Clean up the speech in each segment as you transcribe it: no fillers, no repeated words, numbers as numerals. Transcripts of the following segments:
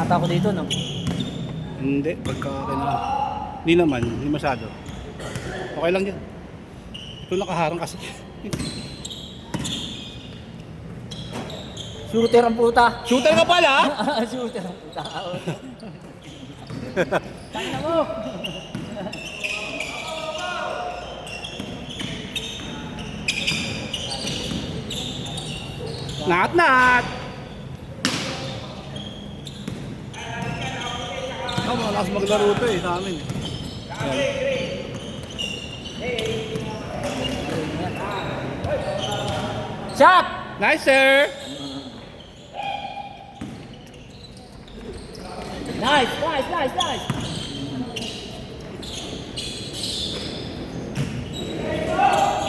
ata ako dito, no? Hindi, pagka hindi naman, hindi masyado. Okay lang yan. Ito nakaharang kasi. Shooter ang puta. Shooter ka pala? Shooter ang puta. Tangina mo! Nat! Malakas maglaro ito eh sa amin. Shot! Nice sir! Nice!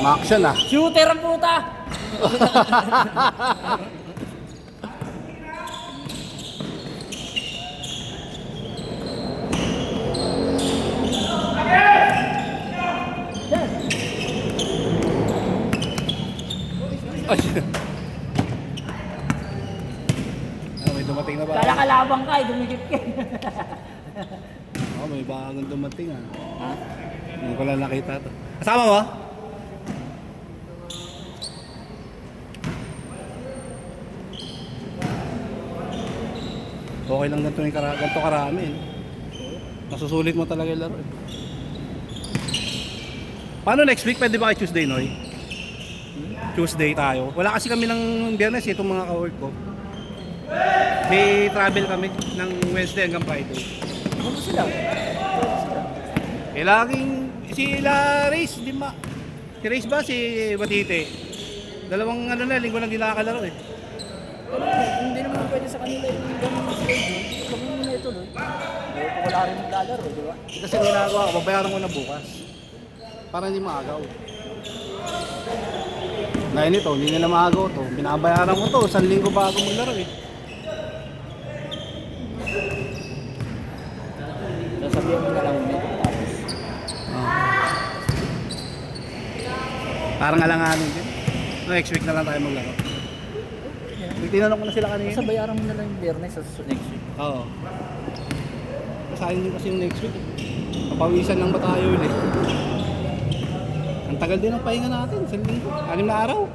Ma-action ah. Shooter ang puta! Ay. May dumating na ba? Kala kalabang ka, dumigit ka. May bagong dumating ah. Ha? Hindi ko lang nakita to. Kasama mo? Okay lang ganito karami eh. Nasusulit mo talaga yung laro eh. Paano next week? Pwede ba kay Tuesday, Noy? Tuesday tayo. Wala kasi kami ng Biyernes itong mga ka-work ko. May travel kami ng Wednesday hanggang Friday. Ano sila? Laging sila Race, di ba? Si Race ba? Si Batite. Dalawang linggo lang di nakakalaro eh. Hindi naman pwede sa kanila yung ganun na schedule. Huwag mo muna ito, no? Wala rin maglalaro, di ba? Kasi ginagawa ko, babayaran ko na bukas. Para hindi maagaw. Ngayon ito, hindi nila maagaw to. Binabayaran ko to, 1 linggo bago maglaro eh. Nasabihan mo na lang ulit. Tapos, Parang alanganin din. Next week na lang tayo maglaro. Tinanong ko na sila kanina. basta bayaran mo na lang yung Biyernes sa next week. Oo. Sayang din kasi yung next week. Papawisan lang ba tayo ulit? Ang tagal din ang pahinga natin. 1 linggo. 6 na araw.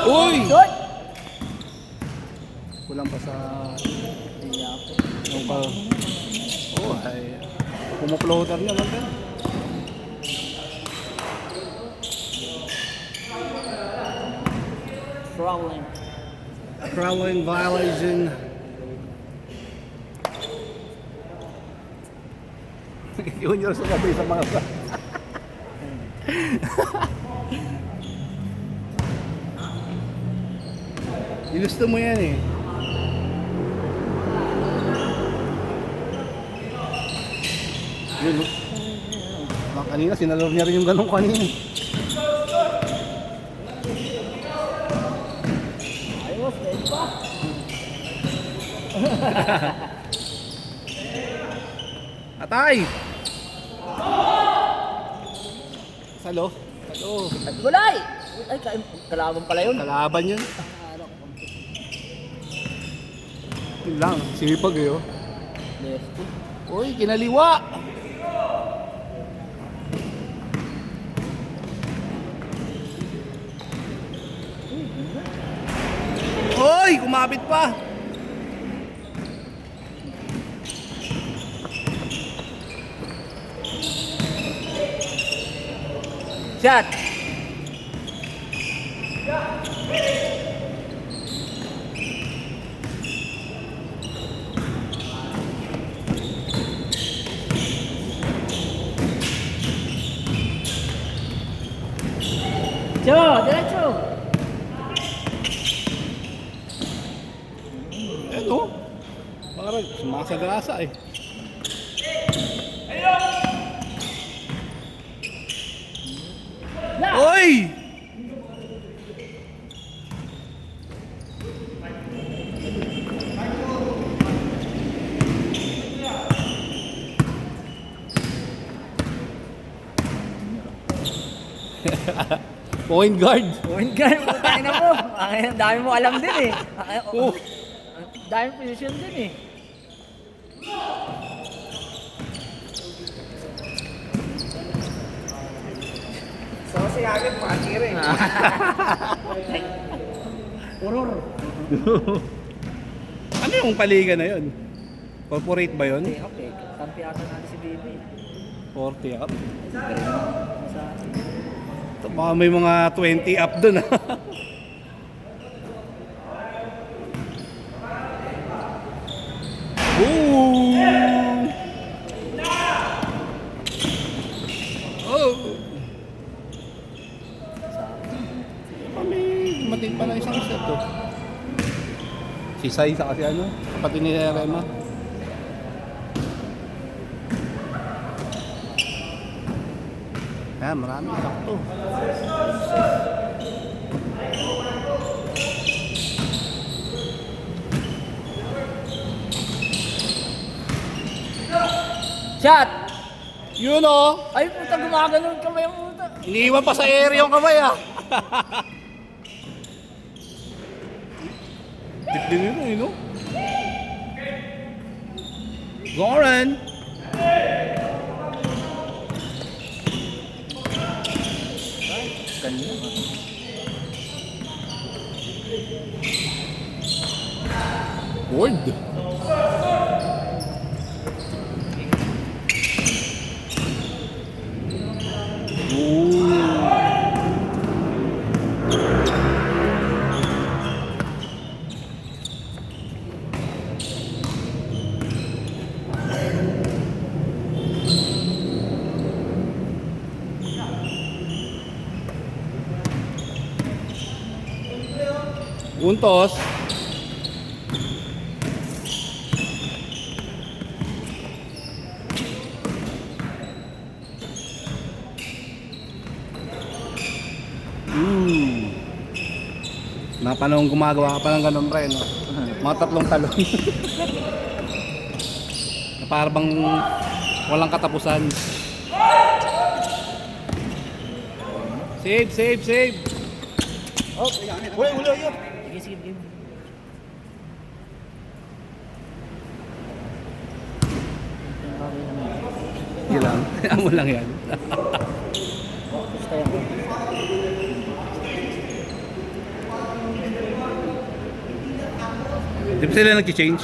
Uy! Shot! Kulang pa sa... Hindi ako. Yung pa... Oo, ay... Pumuploater niya lang din. Crawling. Crawling violation. Junior sumabay sa mga sa... Ginusto mo yan eh. Yun, no? Kanina, sinalor niya rin yung ganong kanina. Ayos, dahil pa. Atay! Salo? Salo. At gulay! Ay, kalaban pala yun. Kalaban yun. Yun lang, sipag eh oh. Lefty. Uy, kinaliwa! Uy, kumapit pa! Shot! Diretso! Eto, parang sumasagasa eh. Na! Uy! Point guard. Point guard, putang ina mo. Ang dami mo alam din eh. Oh. Ang dami position din eh. So, si agad pakir eh. Urur. Ano yung paliga na yun? Corporate ba yun? Okay, okay. Kampi ata natin si Bibi. 40 up. Sa Baka may mga 20 up dun. Ooh! Oh! Kami, dumating pa na isang set to. Si Sai sa kasi ano, kapatid ni Rema. Ayan, marami sakto. shot! Yun o! Ay puta, gumaganon kamay ang puta. Iniiwan pa sa area yung kamay ah. Tip din yun eh, no? Goran! Kanina. Board! Untos. Napanahon gumagawa ka pa ng ganun pre, no? Mga tatlong talon. Na para bang walang katapusan. Save, save, save! Oh, Uy, ulo yun. sige, sige, game. Yun lang. Amo lang yan. Basta yan. Di ba sila nag-change?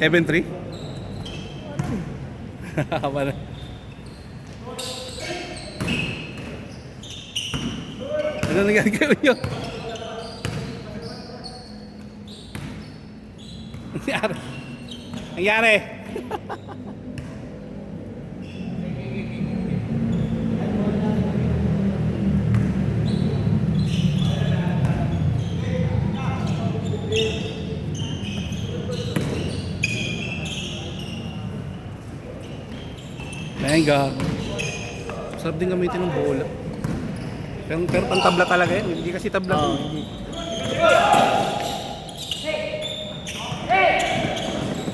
Heaven 3? Wala. Ano nagagawin nyo? Nangyari. Nangyari. Menga. Sarap din gamitin ng bola. Pero pantabla talaga yan. Hindi kasi tabla. Oh, hindi.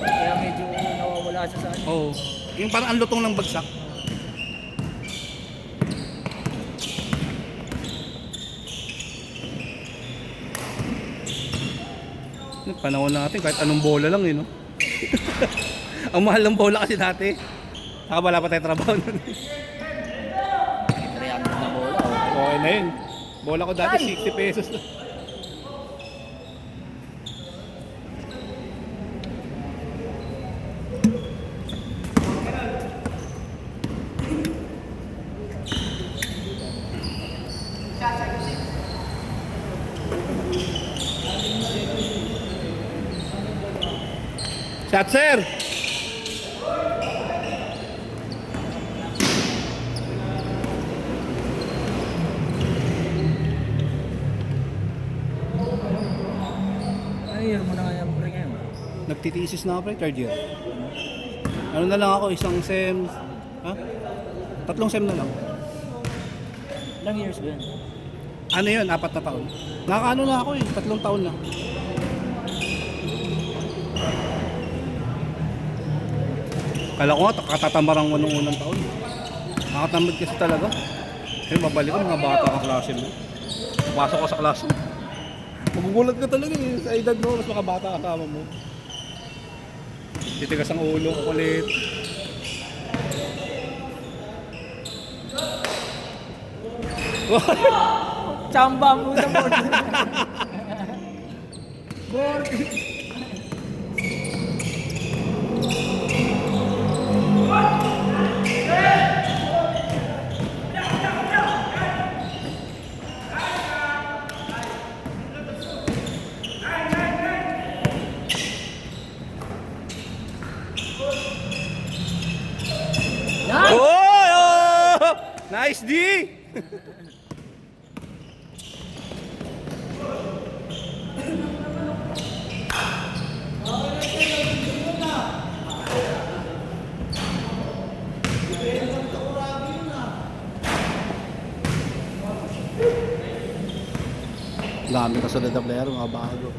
Kaya medyo nawawala siya sa ano. Oo. Yung parang ang lutong ng bagsak. Yung panahon natin kahit anong bola lang eh, no? Ang mahal ng bola kasi dati. Saka wala pa tayo trabaho nun. 300 na bola. Oh. Okay na yun. Bola ko dati 60 pesos na. Shot, sir! Ay, yun mo na nga yung pre ngayon. Nagtitisis na ako pre, third year. Ano na lang ako, isang sem, ha? 3 sem na lang. Ilang years ba yun? Ano yun, 4 na taon. Nakaano na ako eh, 3 taon na. Kala ko nga, katatambarang ko nung unang taon. Nakatamad kasi talaga. mabalik ko, mga bata ka klase mo. Pasok ka sa klase mo. Magugulat ka talaga eh. Sa edad mo, mas mga bata kasama mo. Titigas ang ulo, kulit. Chamba mo na board. Board. Oh! Nice D! Dami kasunod na player, mga bago.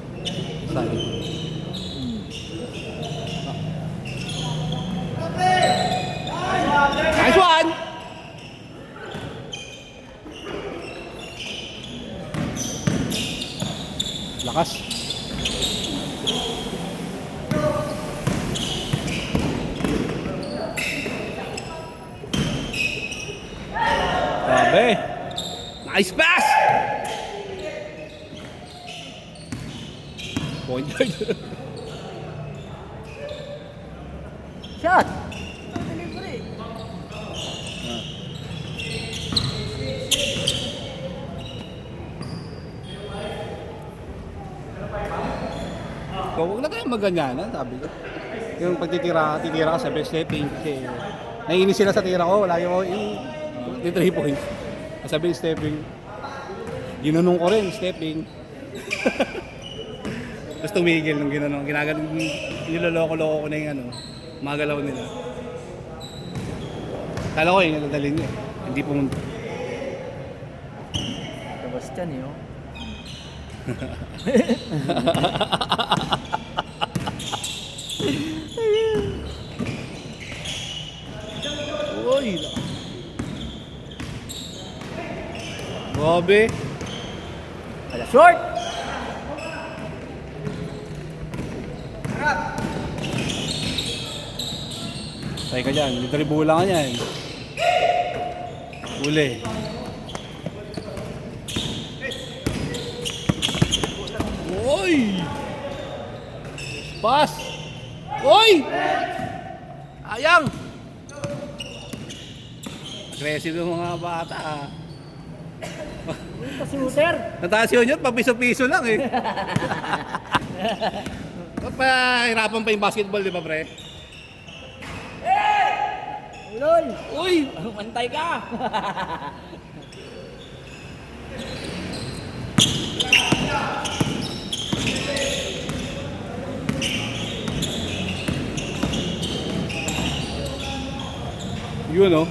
Sali. Nice one! Lakas. Grabe. Nice pass! Point guard. Shot. Delivery. Huwag na tayong maganyanan, sabi ko. Yung pagtitira ka sa best stepping kasi naiinis sila sa tira ko, wala yung 3 points. Sabi yung stepping, ginanong ko rin, stepping. Tapos tumigil nung ginanong, niloloko-loko ko na yung mga galaw nila. Kala ko yung nadalhin niya, hindi pumunta. Labas dyan eh, oh. Uy! Grabe! Wala short. Tay ka dyan, litribula ka niyan. Uli. Uy! Pass! Uy! Ayang! Aggressive yung mga bata. Shooter. Nataas yun yun, papiso-piso lang eh. Ba't pa hirapan pa yung basketball, di ba pre? Ulol. Uy! Mantay ka. Yun oh.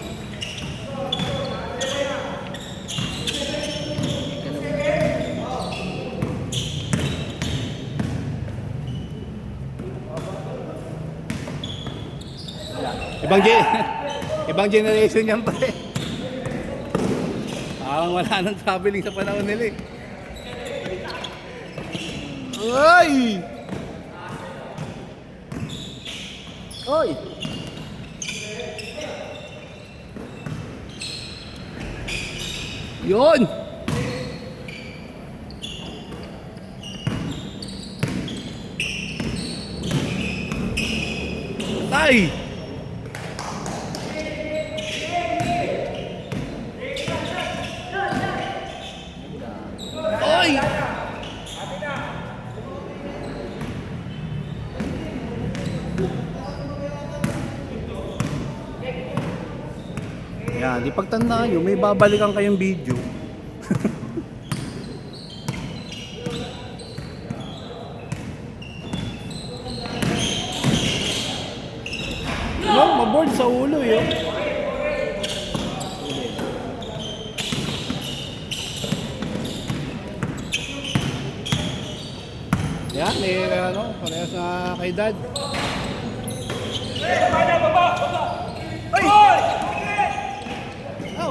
Ibang generation yan pa eh. Parang wala nang traveling sa panahon nila eh. Ay! Oy. Yun! Ay! Ay! Yan, di pagtandaan nyo, may babalikan kayong video. No, maboard sa ulo yun. Yan, parehas na kay Dad. Oh,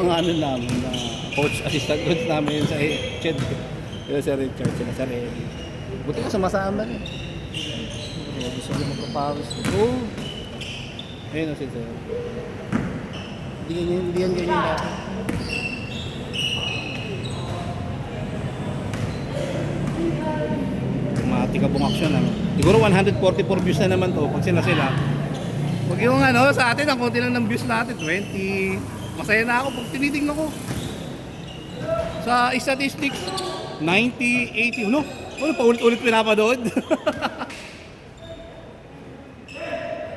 ang ano namin na coach, assistant coach namin yun sa Ched. Yung sa Richard, sila sa Remy. Buti ka sumasama rin. Gusto ko magpapawis. Oo. Ayun o si Sir. Hindi yan ganyan dati. Matikabong action ano. Siguro 144 views na naman to pag sila. Pag yung ano sa atin, ang konti lang ng views natin, 20. Masaya na ako pag tinitingnan ko. Sa statistics, 90, 80. Ano? Ano paulit-ulit pinapanood?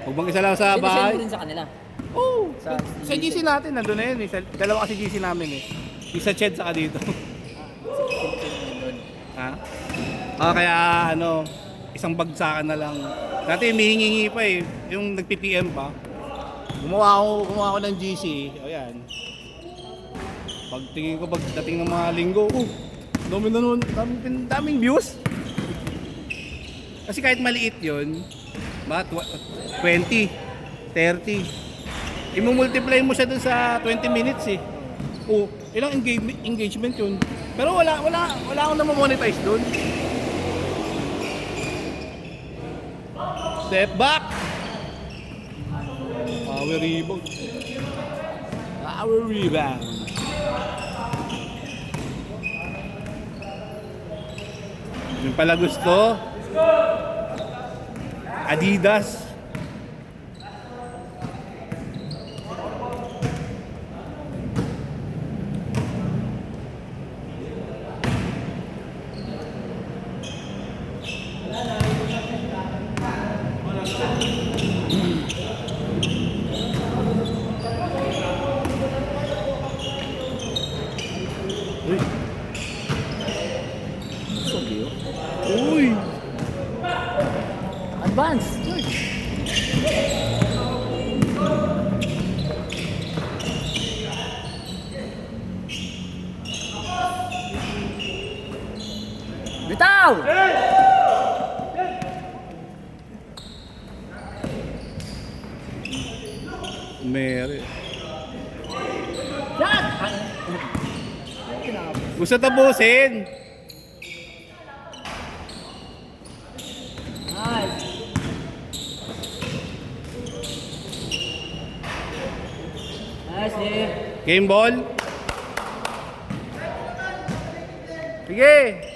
Huwag bang isa lang sa Hindi bahay. din sa kanila. Oh, Sa sa GC natin, nandun na yun eh. Dalawa kasi GC namin eh. Isa Ched saka dito. Ha? Kaya ano, isang bagsakan na lang. Dati humihingi pa eh, yung nagpi-PM pa. Gumawa ako ng GC. O yan. Pagtingin ko, pagdating ng mga linggo, daming views. Kasi kahit maliit yun, 20, 30. I-multiply mo siya dun sa 20 minutes eh. Oh, ilang engagement yun. Pero wala akong na-monetize dun. Step back. Power rebound. Yung pala gusto. Adidas. Uy! Advance! Bitaw! Meri. Yan! Gusto tapusin. Nice! Nice, Dave! Game ball. Sige.